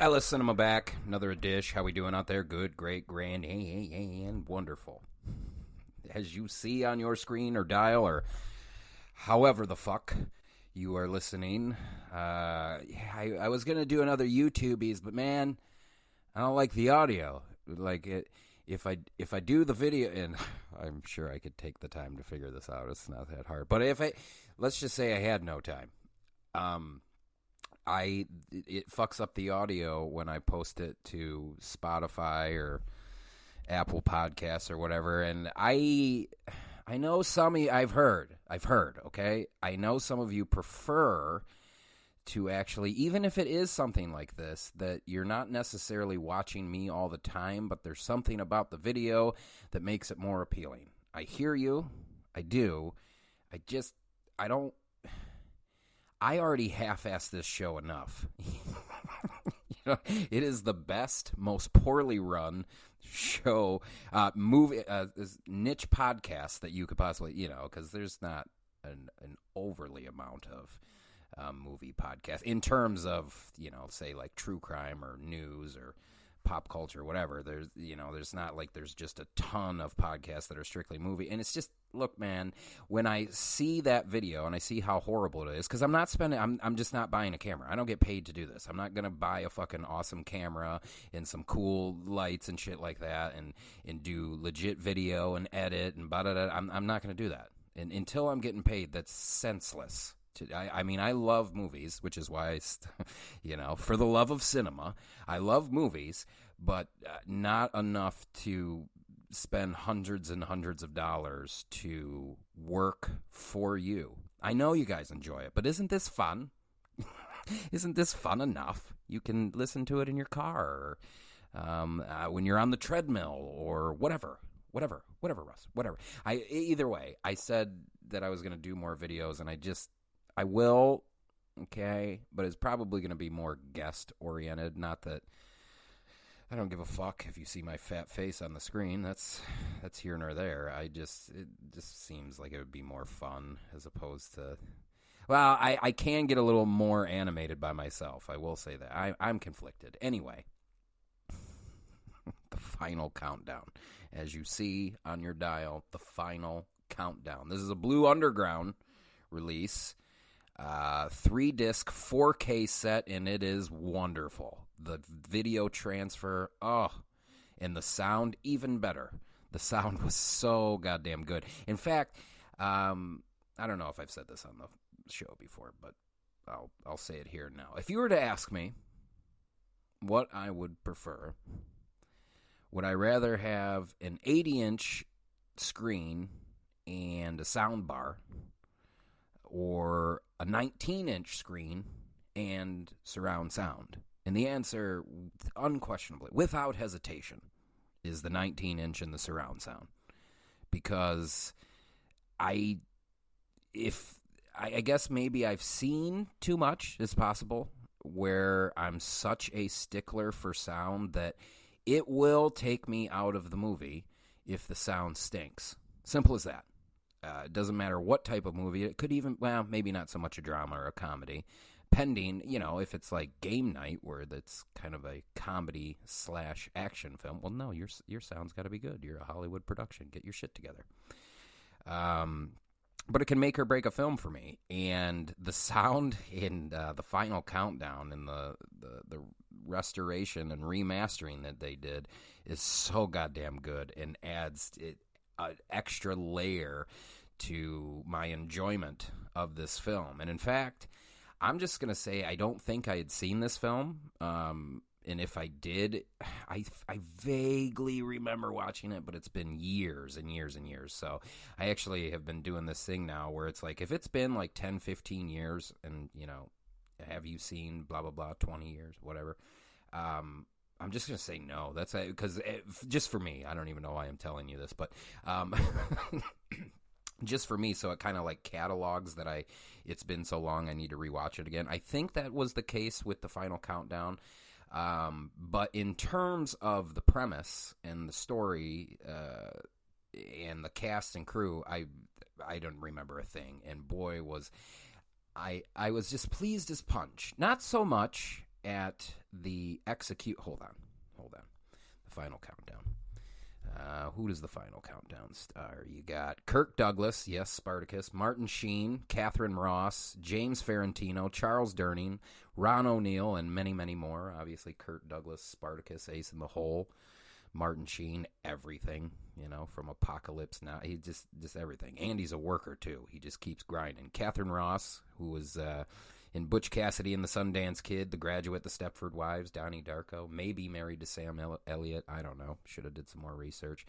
Ella Cinema back. Another dish. How we doing out there? Good, great, grand, and wonderful. As you see on your screen or dial or however the fuck you are listening, I was going to do another YouTubies, but man, I don't like the audio. Like it, if I do the video, and I'm sure I could take the time to figure this out. It's not that hard. But let's just say I had no time. It fucks up the audio when I post it to Spotify or Apple Podcasts or whatever. And I know some of you, I've heard, okay? I know some of you prefer to actually, even if it is something like this, that you're not necessarily watching me all the time, but there's something about the video that makes it more appealing. I hear you. I do. I already half-assed this show enough. It is the best, most poorly run show, niche podcast that you could possibly, because there's not an overly amount of movie podcast in terms of, say like true crime or news or pop culture, whatever. There's not like there's just a ton of podcasts that are strictly movie. And it's just, look, man, when I see that video and I see how horrible it is, because I'm just not buying a camera. I don't get paid to do this. I'm not going to buy a fucking awesome camera and some cool lights and shit like that and do legit video and edit and blah-da-da. I'm not going to do that. And until I'm getting paid, that's senseless. I mean, I love movies, which is why, for the love of cinema, I love movies, but not enough to spend hundreds and hundreds of dollars to work for you. I know you guys enjoy it, but isn't this fun? Isn't this fun enough? You can listen to it in your car or when you're on the treadmill or whatever, Russ, whatever. Either way, I said that I was going to do more videos, and I will, okay, but it's probably going to be more guest-oriented. Not that I don't give a fuck if you see my fat face on the screen. That's here nor there. It just seems like it would be more fun as opposed to... Well, I can get a little more animated by myself. I will say that. I'm conflicted. Anyway, the final countdown. As you see on your dial, the final countdown. This is a Blue Underground release. 3-disc 4K set, and it is wonderful. The video transfer, and the sound even better. The sound was so goddamn good. In fact, I don't know if I've said this on the show before, but I'll say it here now. If you were to ask me what I would prefer, would I rather have an 80-inch screen and a sound bar, or a 19-inch screen and surround sound? And the answer, unquestionably, without hesitation, is the 19-inch and the surround sound. Because I guess maybe I've seen too much, it's possible, where I'm such a stickler for sound that it will take me out of the movie if the sound stinks. Simple as that. It doesn't matter what type of movie. It could even, well, maybe not so much a drama or a comedy. Pending, if it's like Game Night, where that's kind of a comedy/action film, well, no, your sound's got to be good. You're a Hollywood production. Get your shit together. But it can make or break a film for me. And the sound in the final countdown and the restoration and remastering that they did is so goddamn good and adds an extra layer to my enjoyment of this film. And in fact, I'm just going to say I don't think I had seen this film. And if I did, I vaguely remember watching it, but it's been years and years and years. So I actually have been doing this thing now where it's like, if it's been like 10, 15 years and, have you seen blah, blah, blah, 20 years, whatever, I'm just going to say no. That's because just for me, I don't even know why I'm telling you this, but just for me, so it kind of like catalogs that it's been so long I need to rewatch it again. I think that was the case with the final countdown. But in terms of the premise and the story and the cast and crew, I don't remember a thing. And boy, was I was just pleased as punch. Not so much at the Hold on. The final countdown. Who does the final countdown star? You got Kirk Douglas, yes, Spartacus, Martin Sheen, Catherine Ross, James Ferrantino, Charles Durning, Ron O'Neal, and many, many more. Obviously, Kirk Douglas, Spartacus, Ace in the Hole, Martin Sheen, everything, from Apocalypse Now. He just everything. Andy's a worker, too. He just keeps grinding. Catherine Ross, who was in Butch Cassidy and the Sundance Kid, The Graduate, The Stepford Wives, Donnie Darko, maybe married to Sam Elliott. I don't know. Should have did some more research.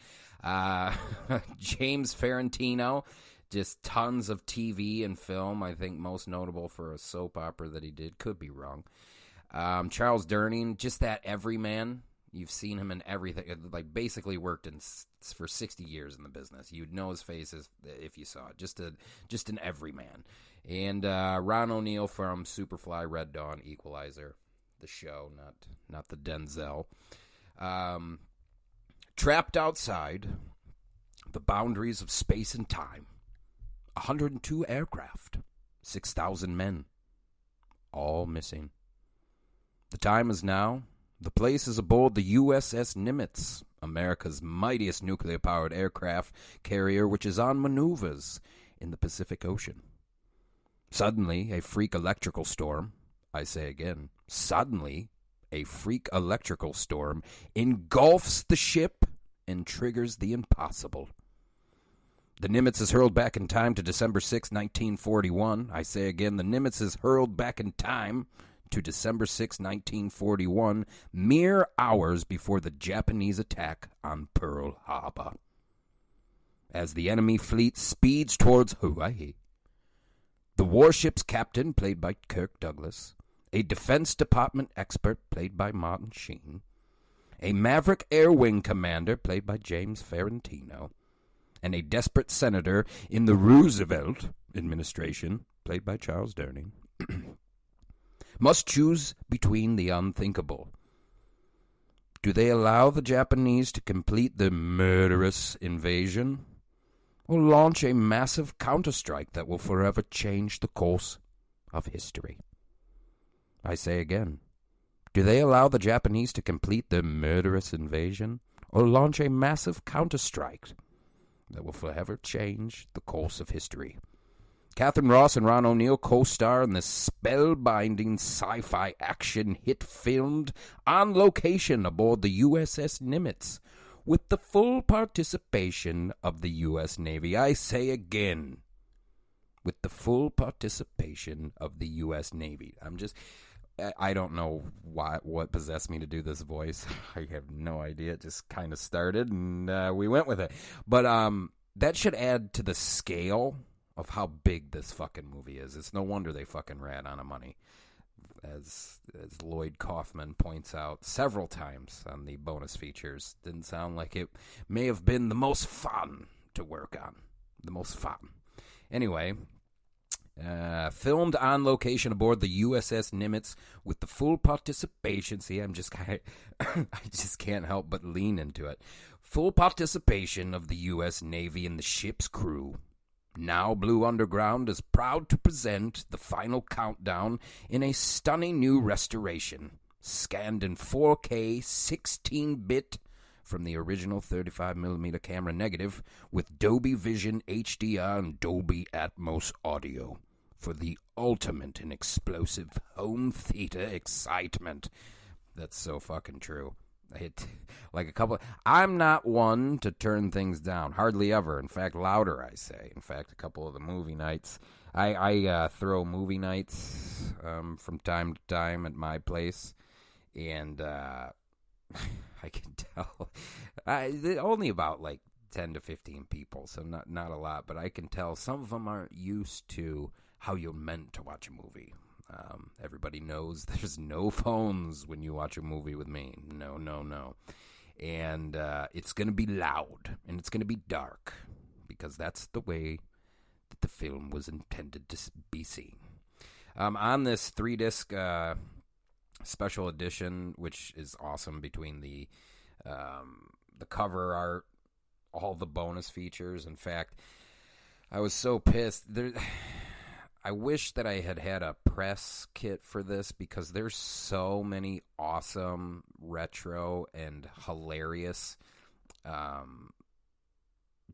James Ferrantino, just tons of TV and film. I think most notable for a soap opera that he did. Could be wrong. Charles Durning, just that everyman. You've seen him in everything. Like, basically worked for 60 years in the business. You'd know his face if you saw it. Just an everyman. And Ron O'Neal from Superfly, Red Dawn, Equalizer, the show, not the Denzel. Trapped outside the boundaries of space and time, 102 aircraft, 6,000 men, all missing. The time is now. The place is aboard the USS Nimitz, America's mightiest nuclear-powered aircraft carrier, which is on maneuvers in the Pacific Ocean. Suddenly, a freak electrical storm, I say again, suddenly, a freak electrical storm engulfs the ship and triggers the impossible. The Nimitz is hurled back in time to December 6, 1941. I say again, the Nimitz is hurled back in time to December 6, 1941, mere hours before the Japanese attack on Pearl Harbor. As the enemy fleet speeds towards Hawaii, the warship's captain, played by Kirk Douglas, a Defense Department expert, played by Martin Sheen, a Maverick Air Wing commander, played by James Ferrantino, and a desperate senator in the Roosevelt administration, played by Charles Durning, must choose between the unthinkable. Do they allow the Japanese to complete the murderous invasion, or launch a massive counterstrike that will forever change the course of history? I say again, do they allow the Japanese to complete the murderous invasion, or launch a massive counterstrike that will forever change the course of history? Catherine Ross and Ron O'Neal co-star in this spellbinding sci-fi action hit filmed on location aboard the USS Nimitz with the full participation of the U.S. Navy. I say again, with the full participation of the U.S. Navy. I don't know what possessed me to do this voice. I have no idea. It just kind of started, and we went with it. But that should add to the scale of how big this fucking movie is. It's no wonder they fucking ran out of money. As Lloyd Kaufman points out several times on the bonus features, didn't sound like it may have been the most fun to work on. The most fun. Anyway, filmed on location aboard the USS Nimitz with the full participation. See, I just can't help but lean into it. Full participation of the U.S. Navy and the ship's crew. Now Blue Underground is proud to present the final countdown in a stunning new restoration, scanned in 4K 16-bit from the original 35mm camera negative with Dolby Vision HDR and Dolby Atmos audio for the ultimate and explosive home theater excitement. That's so fucking true. I'm not one to turn things down, hardly ever. In fact, louder, I say. In fact, a couple of the movie nights, I throw movie nights from time to time at my place, and I can tell only about like 10 to 15 people, so not a lot, but I can tell some of them aren't used to how you're meant to watch a movie. Everybody knows there's no phones when you watch a movie with me. No. And it's going to be loud, and it's going to be dark, because that's the way that the film was intended to be seen. On this 3-disc special edition, which is awesome, between the cover art, all the bonus features. In fact, I was so pissed. I wish that I had a press kit for this because there's so many awesome retro and hilarious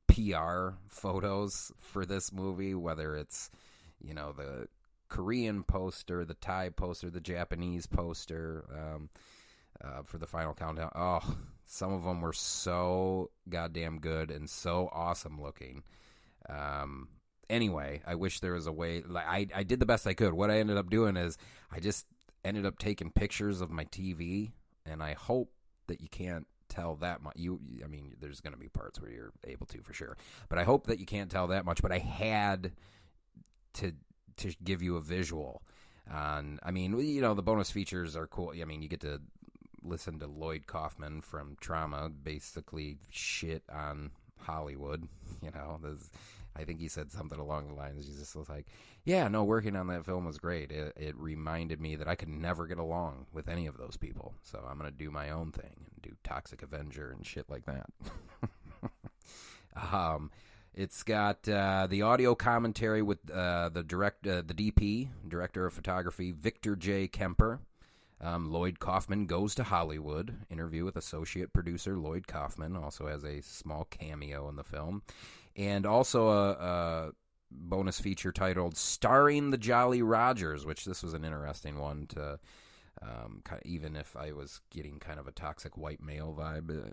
PR photos for this movie, whether it's, the Korean poster, the Thai poster, the Japanese poster for the final countdown. Oh, some of them were so goddamn good and so awesome looking. Anyway, I wish there was a way. I did the best I could. What I ended up doing is I just ended up taking pictures of my TV, and I hope that you can't tell that much. I mean, there's going to be parts where you're able to for sure, but I hope that you can't tell that much. But I had to give you a visual. I mean, the bonus features are cool. I mean, you get to listen to Lloyd Kaufman from Trauma basically shit on Hollywood. I think he said something along the lines. He just was like, yeah, no, working on that film was great. It reminded me that I could never get along with any of those people. So I'm going to do my own thing and do Toxic Avenger and shit like that. It's got the audio commentary with the DP, director of photography, Victor J. Kemper. Lloyd Kaufman Goes to Hollywood. Interview with associate producer Lloyd Kaufman. Also has a small cameo in the film. And also a bonus feature titled Starring the Jolly Rogers, which this was an interesting one to, even if I was getting kind of a toxic white male vibe.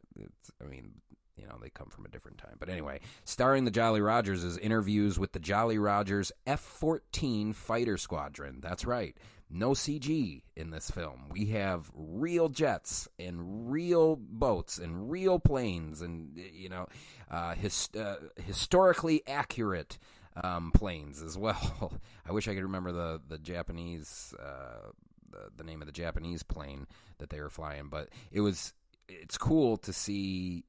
They come from a different time. But anyway, starring the Jolly Rogers is interviews with the Jolly Rogers F-14 fighter squadron. That's right. No CG in this film. We have real jets and real boats and real planes and, historically accurate planes as well. I wish I could remember the Japanese, the name of the Japanese plane that they were flying. But it's cool to see,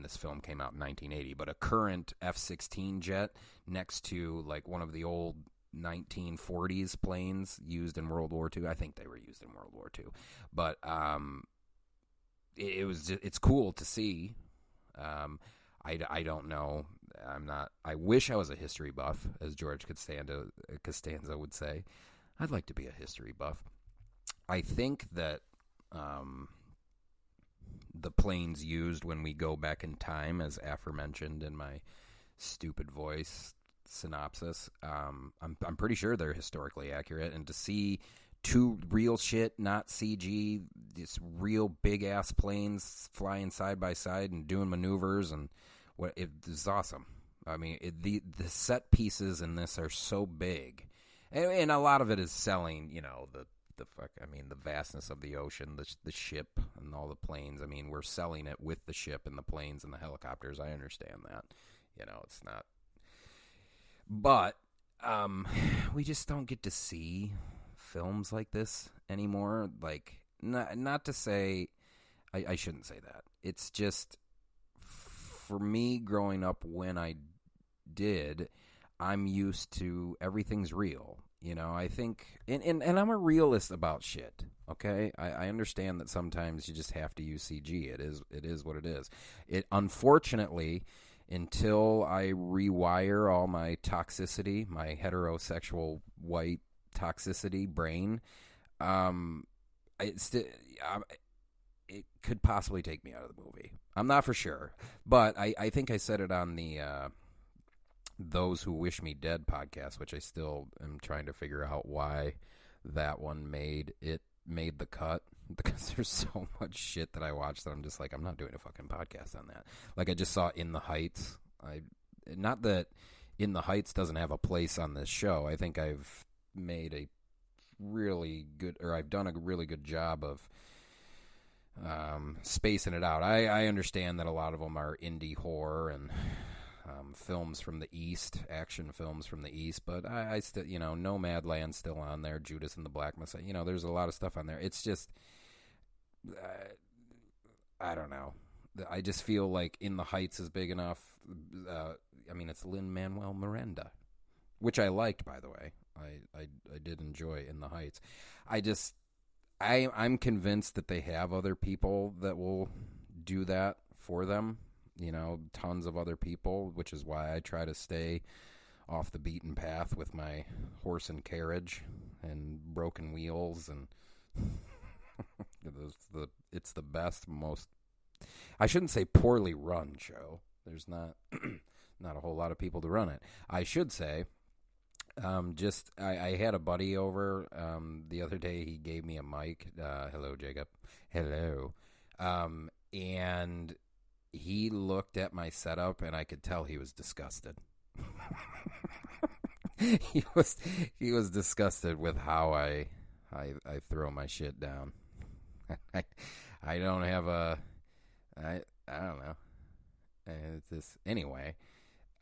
this film came out in 1980, but a current F-16 jet next to, one of the old 1940s planes used in World War II. I think they were used in World War II, but it's cool to see. I don't know. I wish I was a history buff, as George Costanza would say. I'd like to be a history buff. I think that the planes used when we go back in time, as aforementioned in my stupid voice synopsis, I'm pretty sure they're historically accurate, and to see two real shit, not CG, these real big ass planes flying side by side and doing maneuvers, and it is awesome. I mean, the set pieces in this are so big, and a lot of it is selling, the vastness of the ocean, the ship and all the planes. I mean, we're selling it with the ship and the planes and the helicopters. I understand that, it's not. But we just don't get to see films like this anymore. Not to say, I shouldn't say that. It's just, for me, growing up when I did, I'm used to everything's real. I think, and I'm a realist about shit. Okay, I understand that sometimes you just have to use CG. It is what it is. Unfortunately, until I rewire all my toxicity, my heterosexual white toxicity brain, it could possibly take me out of the movie. I'm not for sure, but I think I said it on the Those Who Wish Me Dead podcast, which I still am trying to figure out why that one made the cut, because there's so much shit that I watched that I'm just like, I'm not doing a fucking podcast on that. I just saw In the Heights. Not that In the Heights doesn't have a place on this show. I think I've made a really good, or I've done a really good job of spacing it out. I understand that a lot of them are indie horror and films from the East, action films from the East, but I still, Nomadland's still on there, Judas and the Black Messiah, there's a lot of stuff on there. It's just, I don't know. I just feel like In the Heights is big enough. It's Lin-Manuel Miranda, which I liked, by the way. I did enjoy In the Heights. I'm convinced that they have other people that will do that for them. Tons of other people, which is why I try to stay off the beaten path with my horse and carriage and broken wheels, and it's the best, most, I shouldn't say poorly run show. There's not not a whole lot of people to run it. I should say, I had a buddy over the other day. He gave me a mic. Hello, Jacob. Hello. And he looked at my setup, and I could tell he was disgusted. He was disgusted with how I throw my shit down. I don't have I don't know. Anyway,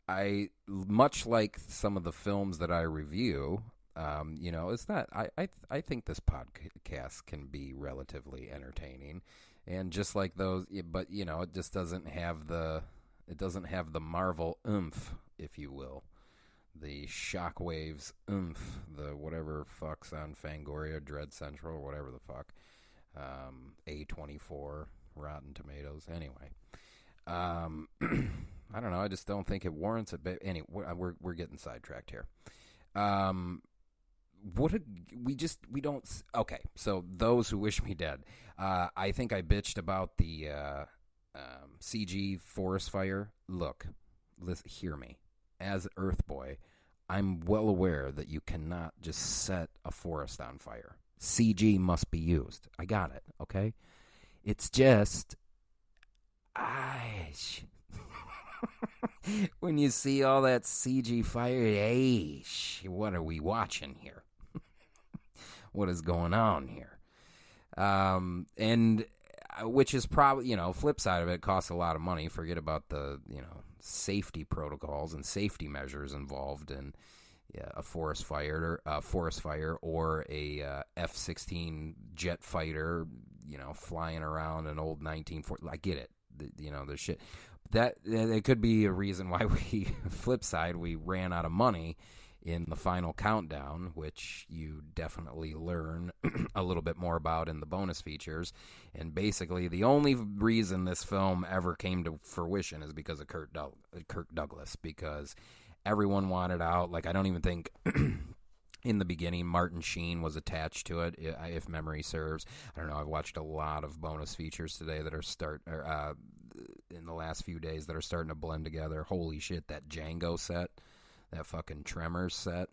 I, much like some of the films that I review, it's not. I think this podcast can be relatively entertaining, and just like those, but it just doesn't have the Marvel oomph, if you will, the Shockwaves oomph, the whatever fuck's on Fangoria, Dread Central, or whatever the fuck, A24, Rotten Tomatoes. Anyway, I don't know. I just don't think it warrants it. But anyway, we're getting sidetracked here. We don't. Okay, so those who wish me dead. I think I bitched about the CG forest fire. Look, hear me. As Earth Boy, I'm well aware that you cannot just set a forest on fire. CG must be used. I got it. Okay, it's just when you see all that CG fire, what are we watching here? What is going on here? And which is probably, flip side of it, costs a lot of money. Forget about the, safety protocols and safety measures involved in a forest fire or a F-16 jet fighter, flying around an old 1940. I get it. There's shit. That it could be a reason why flip side, we ran out of money in the final countdown, which you definitely learn a little bit more about in the bonus features. And basically, the only reason this film ever came to fruition is because of Kirk Douglas, because everyone wanted out. Like, I don't even think in the beginning Martin Sheen was attached to it, if memory serves. I don't know. I've watched a lot of bonus features today that are in the last few days that are starting to blend together. Holy shit, that Django set, that fucking Tremors set,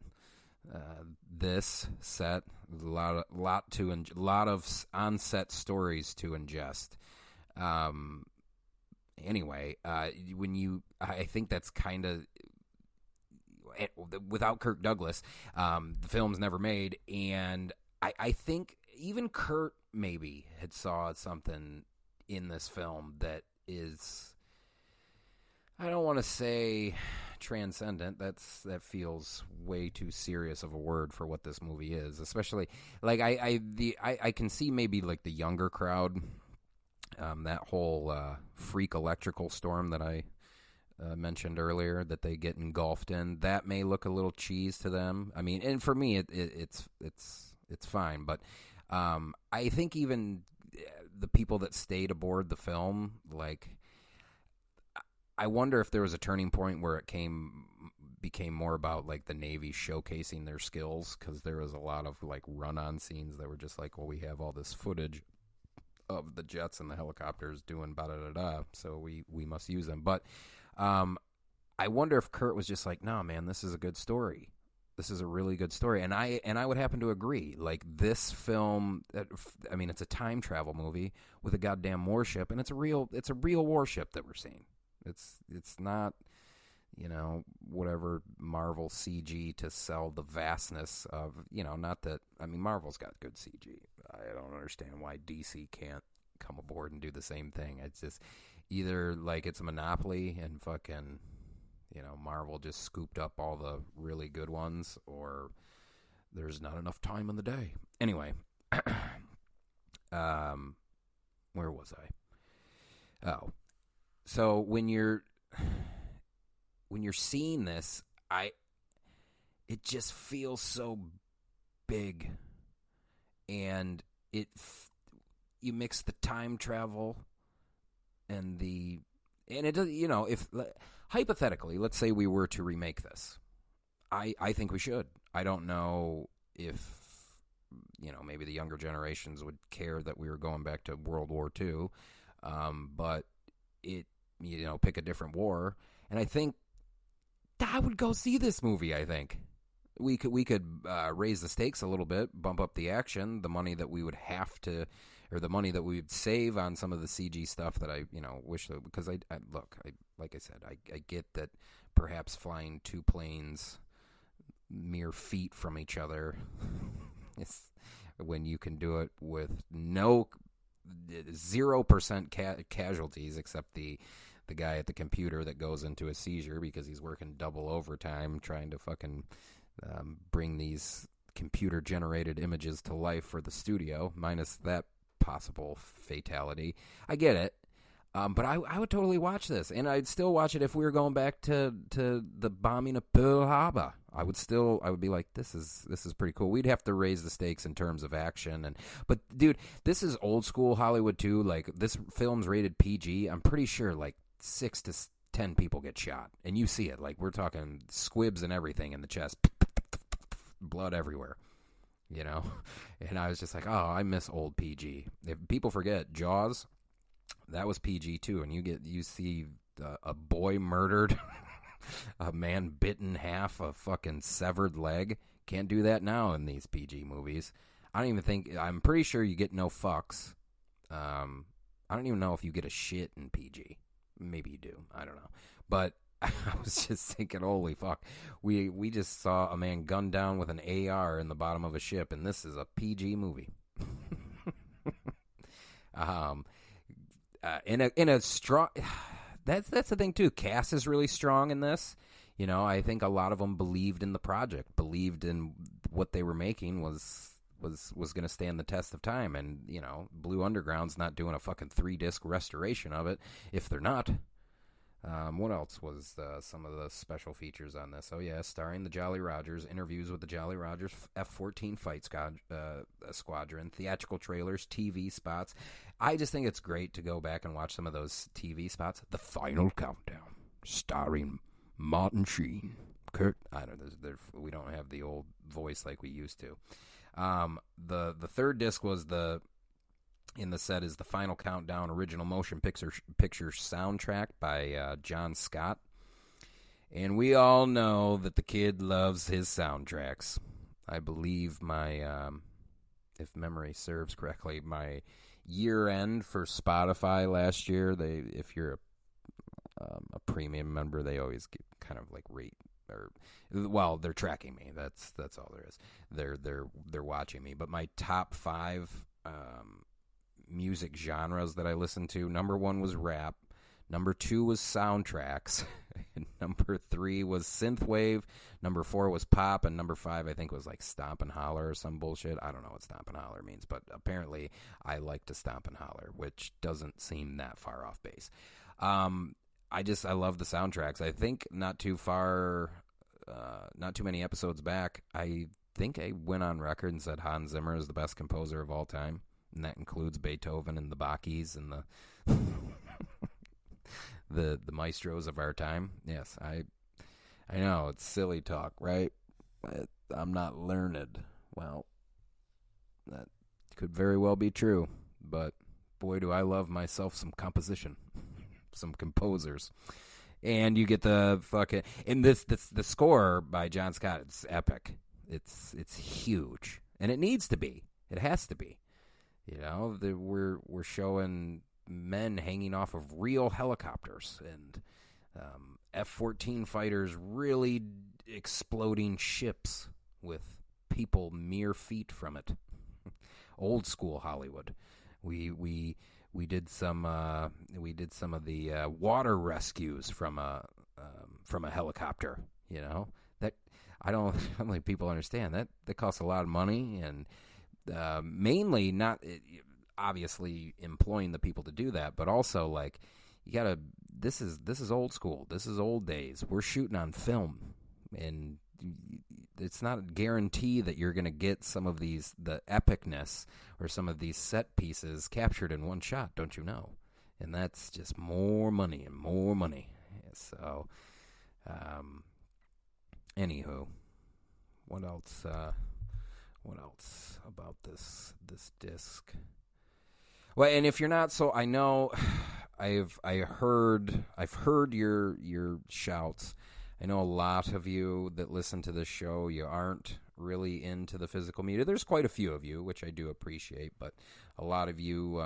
this set, a lot of on-set stories to ingest. Anyway, I think that's kind of, without Kirk Douglas, the film's never made, and I think even Kurt maybe had saw something in this film that is, I don't want to say transcendent. That feels way too serious of a word for what this movie is. Especially, like, I can see maybe like the younger crowd, that whole freak electrical storm that I mentioned earlier that they get engulfed in. That may look a little cheese to them. I mean, and for me, it's fine. But I think even the people that stayed aboard the film, like, I wonder if there was a turning point where it became more about like the Navy showcasing their skills, because there was a lot of like run-on scenes that were just like, well, we have all this footage of the jets and the helicopters doing da-da-da-da, so we must use them. But I wonder if Kurt was just like, no, man, this is a good story. This is a really good story. And I would happen to agree. Like, this film, I mean, it's a time travel movie with a goddamn warship, and it's a real warship that we're seeing. It's not, whatever Marvel CG to sell the vastness of, not that, I mean, Marvel's got good CG. I don't understand why DC can't come aboard and do the same thing. It's just either like it's a monopoly and fucking, Marvel just scooped up all the really good ones, or there's not enough time in the day. Anyway, where was I? Oh, so when you're seeing this, it just feels so big, and you mix the time travel and it does, if hypothetically, let's say we were to remake this, I think we should. I don't know if, maybe the younger generations would care that we were going back to World War II, but pick a different war. And I think I would go see this movie. I think we could raise the stakes a little bit, bump up the action, the money that we would have to, or the money that we would save on some of the CG stuff that I wish that, because I like I said, I get that perhaps flying two planes mere feet from each other is when you can do it with 0% casualties, except the guy at the computer that goes into a seizure because he's working double overtime trying to fucking bring these computer generated images to life for the studio, minus that possible fatality. I get it. But I would totally watch this, and I'd still watch it if we were going back to the bombing of Pearl Harbor. I would be like, this is pretty cool. We'd have to raise the stakes in terms of action, but dude, this is old school Hollywood too. Like, this film's rated PG. I'm pretty sure like 6 to 10 people get shot, and you see it. Like, we're talking squibs and everything in the chest, blood everywhere. And I was just like, oh, I miss old PG. If people forget, Jaws, that was PG too, and you see a boy murdered, a man bit in half, a fucking severed leg. Can't do that now in these PG movies. I'm pretty sure you get no fucks. I don't even know if you get a shit in PG. Maybe you do. I don't know. But I was just thinking, holy fuck. We just saw a man gunned down with an AR in the bottom of a ship, and this is a PG movie. In a strong, that's the thing too. Cast is really strong in this. I think a lot of them believed in the project, believed in what they were making was going to stand the test of time. And Blue Underground's not doing a fucking 3-disc restoration of it if they're not. What else was some of the special features on this? Oh yeah, starring the Jolly Rogers, interviews with the Jolly Rogers F-14 fight squadron, theatrical trailers, TV spots. I just think it's great to go back and watch some of those TV spots. The Final Countdown, starring Martin Sheen, Kurt. I don't know. We don't have the old voice like we used to. The third disc was in the set is the Final Countdown original motion picture soundtrack by John Scott. And we all know that the kid loves his soundtracks. I believe if memory serves correctly, my year end for Spotify last year, if you're a premium member, they always get kind of like rate, or they're tracking me. That's all there is. They're watching me. But my top 5 music genres that I listened to, number 1 was rap, number 2 was soundtracks, and number 3 was synthwave, number 4 was pop, and number 5 I think was like stomp and holler or some bullshit. I don't know what stomp and holler means, but apparently I like to stomp and holler, which doesn't seem that far off base. I love the soundtracks. I think not too many episodes back, I think I went on record and said Hans Zimmer is the best composer of all time. And that includes Beethoven and the Bachis and the maestros of our time. Yes, I know it's silly talk, right? I'm not learned. Well, that could very well be true. But boy, do I love myself some composition, some composers. And you get the fucking the score by John Scott. It's epic. It's huge, and it needs to be. It has to be. We're showing men hanging off of real helicopters and F-14 fighters really exploding ships with people mere feet from it. Old school Hollywood. We did some of the water rescues from a helicopter. That I don't think people understand that costs a lot of money, and mainly not obviously employing the people to do that, but also like you gotta. This is old school. This is old days. We're shooting on film, and it's not a guarantee that you're gonna get some of the epicness or some of these set pieces captured in one shot. Don't you know? And that's just more money and more money. So, Anywho, what else? What else about this disc? Well, and if you're not, so I know, I've heard your shouts. I know a lot of you that listen to this show, you aren't really into the physical media. There's quite a few of you, which I do appreciate, but a lot of you,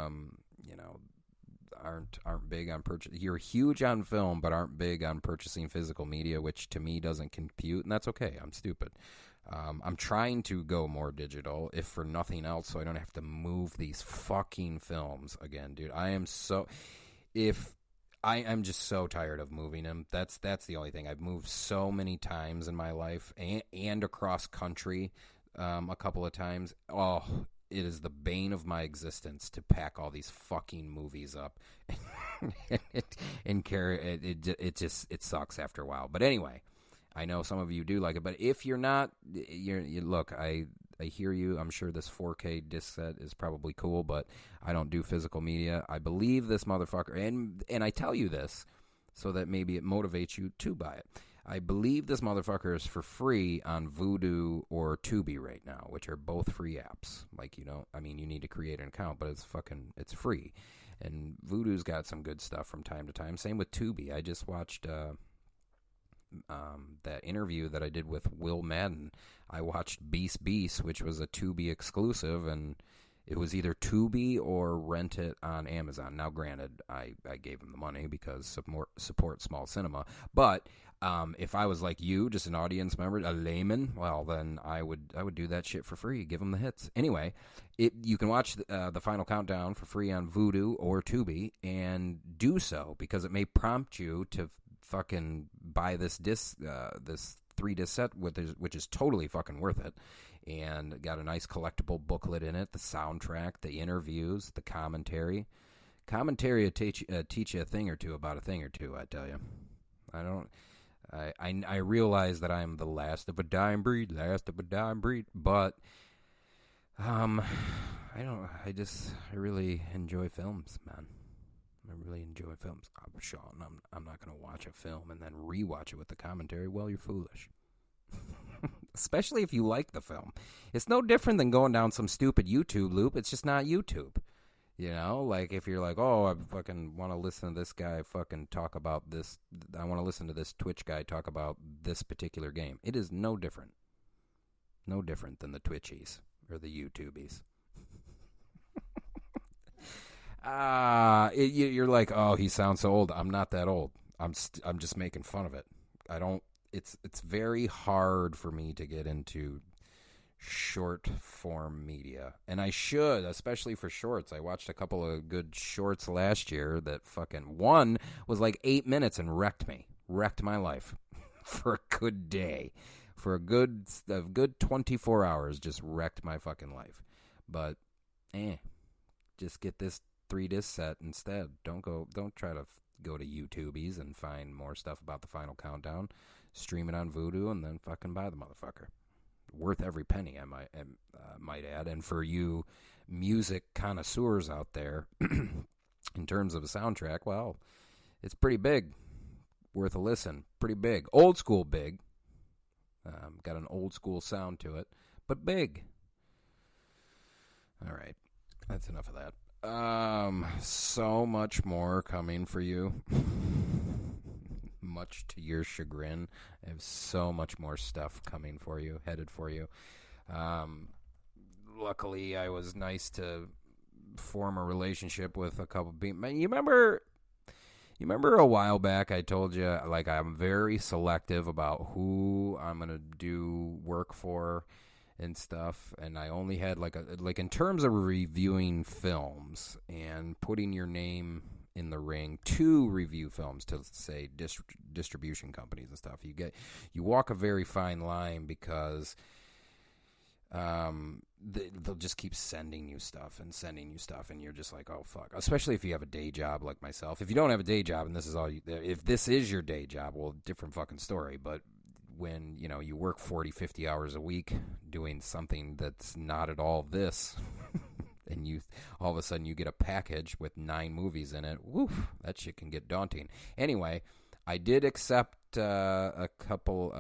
aren't big on purchase. You're huge on film, but aren't big on purchasing physical media, which to me doesn't compute, and that's okay. I'm stupid. I'm trying to go more digital, if for nothing else, so I don't have to move these fucking films again, dude. I'm just so tired of moving them. That's the only thing. I've moved so many times in my life, and across country a couple of times. Oh, it is the bane of my existence to pack all these fucking movies up and carry it. It sucks after a while. But anyway, I know some of you do like it. But if you're not, look, I hear you. I'm sure this 4K disc set is probably cool, but I don't do physical media. I believe this motherfucker, and I tell you this so that maybe it motivates you to buy it. I believe this motherfucker is for free on Vudu or Tubi right now, which are both free apps. Like, you need to create an account, but it's free. And Vudu's got some good stuff from time to time. Same with Tubi. I just watched that interview that I did with Will Madden. I watched Beast, which was a Tubi exclusive, and it was either Tubi or rent it on Amazon. Now, granted, I gave him the money because support small cinema. But if I was like you, just an audience member, a layman, well, then I would do that shit for free. Give them the hits. Anyway, you can watch the Final Countdown for free on Vudu or Tubi, and do so because it may prompt you to fucking buy this disc, this 3-disc set, which is totally fucking worth it. And got a nice collectible booklet in it, the soundtrack, the interviews, the commentary. Commentary will teach you a thing or two about a thing or two, I tell you. I realize that I'm the last of a dying breed, but I really enjoy films, man. I really enjoy films. Sean, I'm not going to watch a film and then rewatch it with the commentary. Well, you're foolish. Especially if you like the film. It's no different than going down some stupid YouTube loop. It's just not YouTube. You know, like if you're like, oh, I fucking want to listen to this guy fucking talk about this. I want to listen to this Twitch guy talk about this particular game. It is no different. No different than the Twitchies or the YouTubies. You're like, oh, he sounds so old. I'm not that old. I'm just making fun of it. It's very hard for me to get into short form media, and I should, especially for shorts. I watched a couple of good shorts last year that fucking, one was like 8 minutes and wrecked my life for a good day, for a good 24 hours, just wrecked my fucking life. But just get this 3-disc set instead. Don't try to go to YouTubies and find more stuff about the Final Countdown. Stream it on Vudu and then fucking buy the motherfucker. Worth every penny, I might add. And for you music connoisseurs out there, in terms of a soundtrack, well, it's pretty big. Worth a listen. Pretty big. Old school big. Got an old school sound to it, but big. All right. That's enough of that. So much more coming for you. Much to your chagrin, I have so much more stuff coming for you, headed for you. Luckily, I was nice to form a relationship with a couple people. You remember a while back I told you, like, I'm very selective about who I'm going to do work for and stuff, and I only had like in terms of reviewing films and putting your name in the ring to review films, to say distribution companies and stuff, you walk a very fine line, because they'll just keep sending you stuff, and you're just like, oh fuck. Especially if you have a day job like myself. If you don't have a day job and this is all if this is your day job, well, different fucking story. But when you work 40-50 hours a week doing something that's not at all this and you all of a sudden you get a package with 9 movies in it, woof, that shit can get daunting. Anyway, I did accept a couple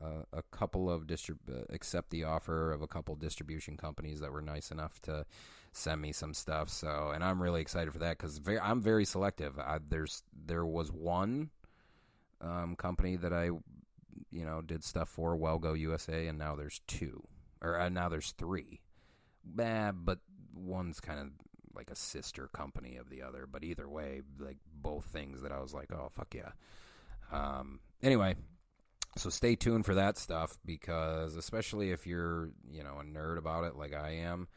a couple of accept the offer of a couple distribution companies that were nice enough to send me some stuff. So, and I'm really excited for that because I'm very selective. There was one company that I did stuff for, Wellgo USA, and now there's two, or now there's three. But one's kind of like a sister company of the other. But either way, like both things that I was like, oh fuck yeah. Anyway. So stay tuned for that stuff because especially if you're, a nerd about it like I am,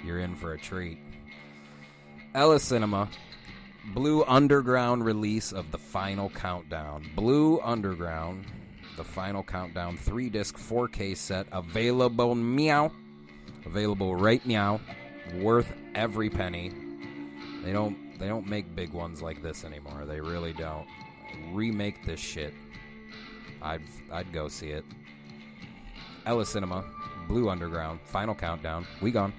you're in for a treat. Ella Cinema, Blue Underground release of The Final Countdown. Blue Underground, The Final Countdown 3-disc 4K set available Available right now. Worth every penny. They don't make big ones like this anymore. They really don't. Remake this shit. I'd go see it. Ella Cinema, Blue Underground, Final Countdown. We gone.